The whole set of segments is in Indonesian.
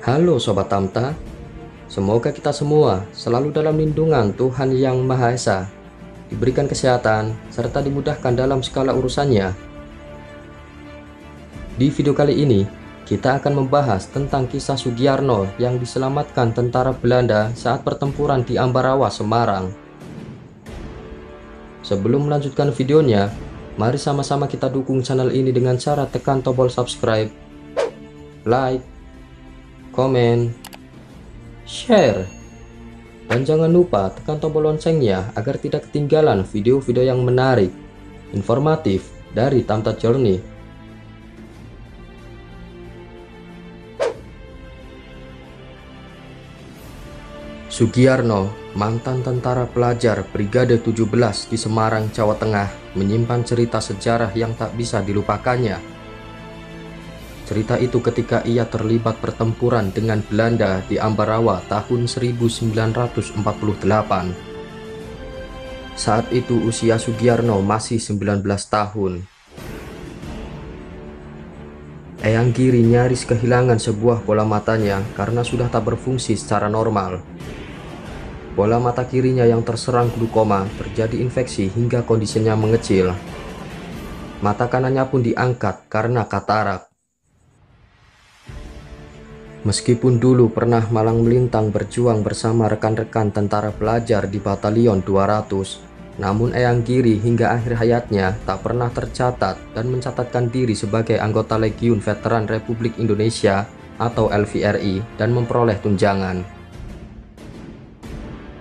Halo Sobat Tamta, semoga kita semua selalu dalam lindungan Tuhan Yang Maha Esa, diberikan kesehatan, serta dimudahkan dalam segala urusannya. Di video kali ini, kita akan membahas tentang kisah Sugiyarno yang diselamatkan tentara Belanda saat pertempuran di Ambarawa, Semarang. Sebelum melanjutkan videonya, mari sama-sama kita dukung channel ini dengan cara tekan tombol subscribe, like, komen, share, dan jangan lupa tekan tombol loncengnya agar tidak ketinggalan video-video yang menarik, informatif dari Tamta Journey. Sugiyarno, mantan tentara pelajar Brigade 17 di Semarang, Jawa Tengah, menyimpan cerita sejarah yang tak bisa dilupakannya. Cerita itu ketika ia terlibat pertempuran dengan Belanda di Ambarawa tahun 1948. Saat itu usia Sugiyarno masih 19 tahun. Eyang Giri nyaris kehilangan sebuah bola matanya karena sudah tak berfungsi secara normal. Bola mata kirinya yang terserang glaukoma terjadi infeksi hingga kondisinya mengecil. Mata kanannya pun diangkat karena katarak. Meskipun dulu pernah malang melintang berjuang bersama rekan-rekan tentara pelajar di Batalion 200, namun Eyang Giri hingga akhir hayatnya tak pernah tercatat dan mencatatkan diri sebagai anggota Legiun Veteran Republik Indonesia atau LVRI dan memperoleh tunjangan.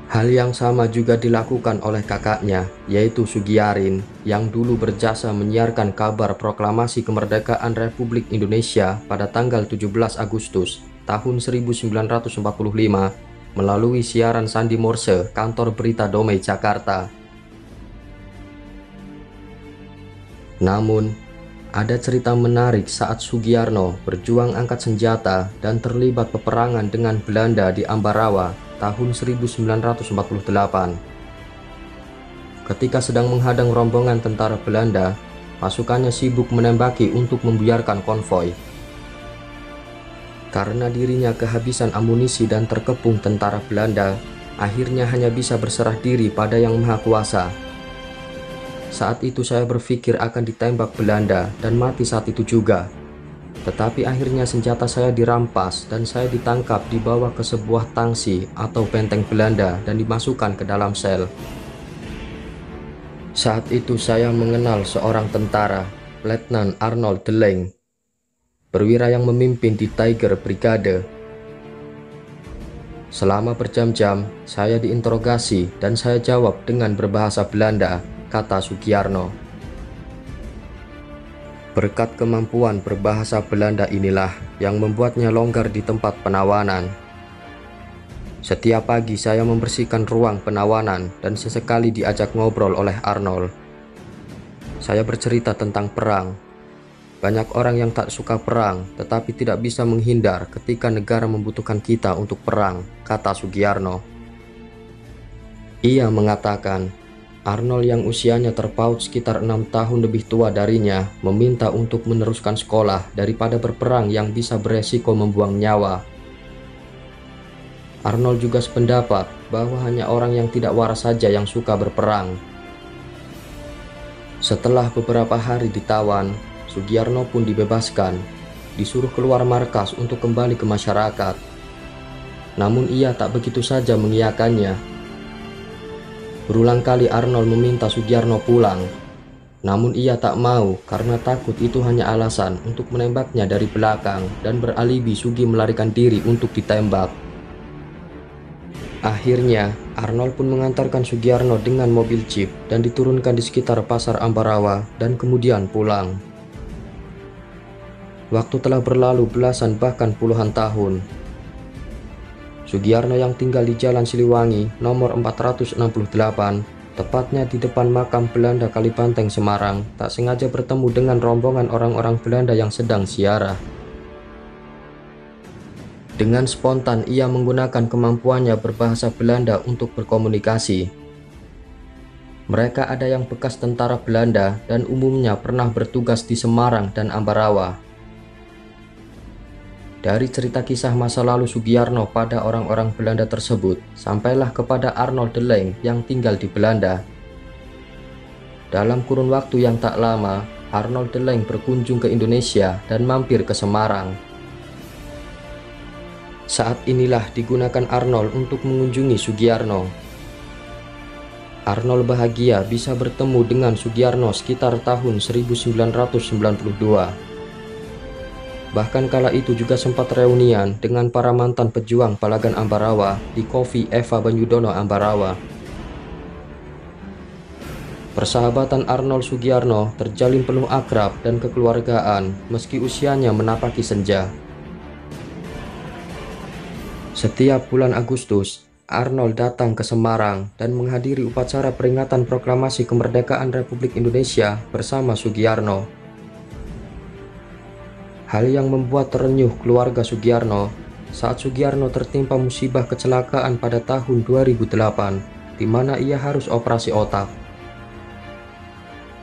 Hal yang sama juga dilakukan oleh kakaknya, yaitu Sugiyarin, yang dulu berjasa menyiarkan kabar proklamasi kemerdekaan Republik Indonesia pada tanggal 17 Agustus tahun 1945 melalui siaran sandi Morse kantor berita Domai Jakarta. Namun, ada cerita menarik saat Sugiyarno berjuang angkat senjata dan terlibat peperangan dengan Belanda di Ambarawa tahun 1948. Ketika sedang menghadang rombongan tentara Belanda, pasukannya sibuk menembaki untuk membuyarkan konvoi. Karena dirinya kehabisan amunisi dan terkepung tentara Belanda, akhirnya hanya bisa berserah diri pada Yang Maha Kuasa. Saat itu saya berpikir akan ditembak Belanda dan mati saat itu juga. Tetapi akhirnya senjata saya dirampas dan saya ditangkap dibawa ke sebuah tangsi atau benteng Belanda dan dimasukkan ke dalam sel. Saat itu saya mengenal seorang tentara, Letnan Arnold Deleng, perwira yang memimpin di Tiger Brigade. Selama berjam-jam, saya diinterogasi dan saya jawab dengan berbahasa Belanda, kata Sugiyarno. Berkat kemampuan berbahasa Belanda inilah yang membuatnya longgar di tempat penawanan. Setiap pagi saya membersihkan ruang penawanan dan sesekali diajak ngobrol oleh Arnold. Saya bercerita tentang perang. Banyak orang yang tak suka perang tetapi tidak bisa menghindar ketika negara membutuhkan kita untuk perang, kata Sugiyarno. Ia mengatakan, Arnold yang usianya terpaut sekitar 6 tahun lebih tua darinya meminta untuk meneruskan sekolah daripada berperang yang bisa beresiko membuang nyawa. Arnold juga sependapat bahwa hanya orang yang tidak waras saja yang suka berperang. Setelah beberapa hari ditawan, Sugiyarno pun dibebaskan, disuruh keluar markas untuk kembali ke masyarakat. Namun ia tak begitu saja mengiyakannya. Berulang kali Arnold meminta Sugiyarno pulang, namun ia tak mau karena takut itu hanya alasan untuk menembaknya dari belakang dan beralibi Sugi melarikan diri untuk ditembak. Akhirnya, Arnold pun mengantarkan Sugiyarno dengan mobil jeep dan diturunkan di sekitar pasar Ambarawa dan kemudian pulang. Waktu telah berlalu belasan bahkan puluhan tahun. Sugiyarno yang tinggal di Jalan Siliwangi nomor 468, tepatnya di depan makam Belanda Kalibanteng Semarang, tak sengaja bertemu dengan rombongan orang-orang Belanda yang sedang ziarah. Dengan spontan ia menggunakan kemampuannya berbahasa Belanda untuk berkomunikasi. Mereka ada yang bekas tentara Belanda dan umumnya pernah bertugas di Semarang dan Ambarawa. Dari cerita kisah masa lalu Sugiyarno pada orang-orang Belanda tersebut, sampailah kepada Arnold de Lange yang tinggal di Belanda. Dalam kurun waktu yang tak lama, Arnold de Lange berkunjung ke Indonesia dan mampir ke Semarang. Saat inilah digunakan Arnold untuk mengunjungi Sugiyarno. Arnold bahagia bisa bertemu dengan Sugiyarno sekitar tahun 1992. Bahkan kala itu juga sempat reunian dengan para mantan pejuang Palagan Ambarawa di Coffee Eva Banyudono Ambarawa. Persahabatan Arnold Sugiyarno terjalin penuh akrab dan kekeluargaan meski usianya menapaki senja. Setiap bulan Agustus, Arnold datang ke Semarang dan menghadiri upacara peringatan proklamasi kemerdekaan Republik Indonesia bersama Sugiyarno. Hal yang membuat terenyuh keluarga Sugiyarno saat Sugiyarno tertimpa musibah kecelakaan pada tahun 2008, di mana ia harus operasi otak.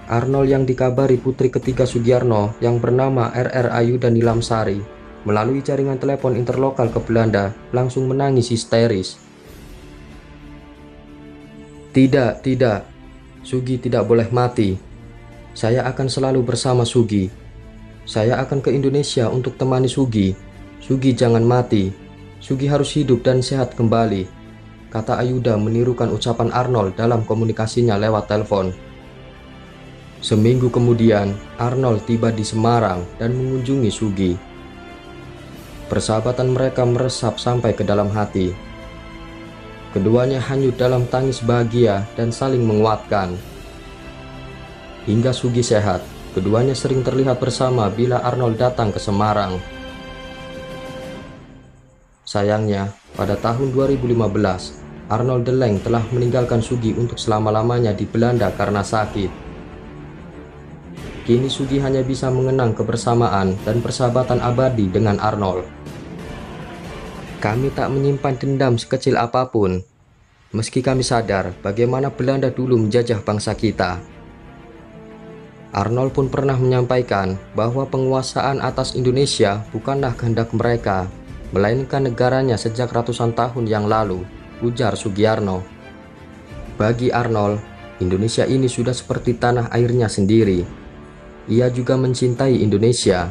Arnold yang dikabari putri ketiga Sugiyarno yang bernama RR Ayudani Lamsari melalui jaringan telepon interlokal ke Belanda langsung menangis histeris. Tidak, Sugi tidak boleh mati. Saya akan selalu bersama Sugi. Saya akan ke Indonesia untuk temani Sugi. Sugi jangan mati. Sugi harus hidup dan sehat kembali, kata Ayuda menirukan ucapan Arnold dalam komunikasinya lewat telepon. Seminggu kemudian, Arnold tiba di Semarang dan mengunjungi Sugi. Persahabatan mereka meresap sampai ke dalam hati. Keduanya hanyut dalam tangis bahagia dan saling menguatkan. Hingga Sugi sehat, keduanya sering terlihat bersama bila Arnold datang ke Semarang. Sayangnya, pada tahun 2015, Arnold de Lange telah meninggalkan Sugi untuk selama-lamanya di Belanda karena sakit. Kini Sugi hanya bisa mengenang kebersamaan dan persahabatan abadi dengan Arnold. Kami tak menyimpan dendam sekecil apapun, meski kami sadar bagaimana Belanda dulu menjajah bangsa kita. Arnold pun pernah menyampaikan bahwa penguasaan atas Indonesia bukanlah kehendak mereka, melainkan negaranya sejak ratusan tahun yang lalu, ujar Sugiyarno. Bagi Arnold, Indonesia ini sudah seperti tanah airnya sendiri. Ia juga mencintai Indonesia.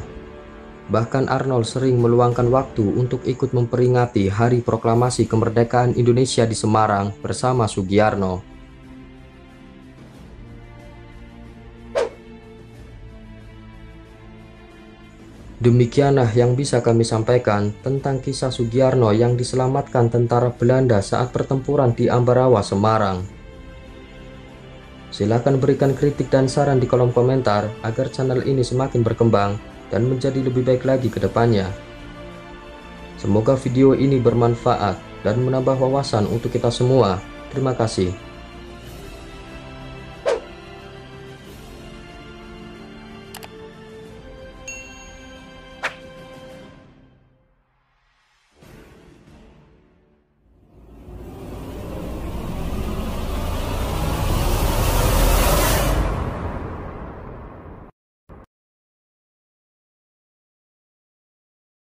Bahkan Arnold sering meluangkan waktu untuk ikut memperingati Hari Proklamasi Kemerdekaan Indonesia di Semarang bersama Sugiyarno. Demikianlah yang bisa kami sampaikan tentang kisah Sugiyarno yang diselamatkan tentara Belanda saat pertempuran di Ambarawa, Semarang. Silakan berikan kritik dan saran di kolom komentar agar channel ini semakin berkembang dan menjadi lebih baik lagi ke depannya. Semoga video ini bermanfaat dan menambah wawasan untuk kita semua. Terima kasih.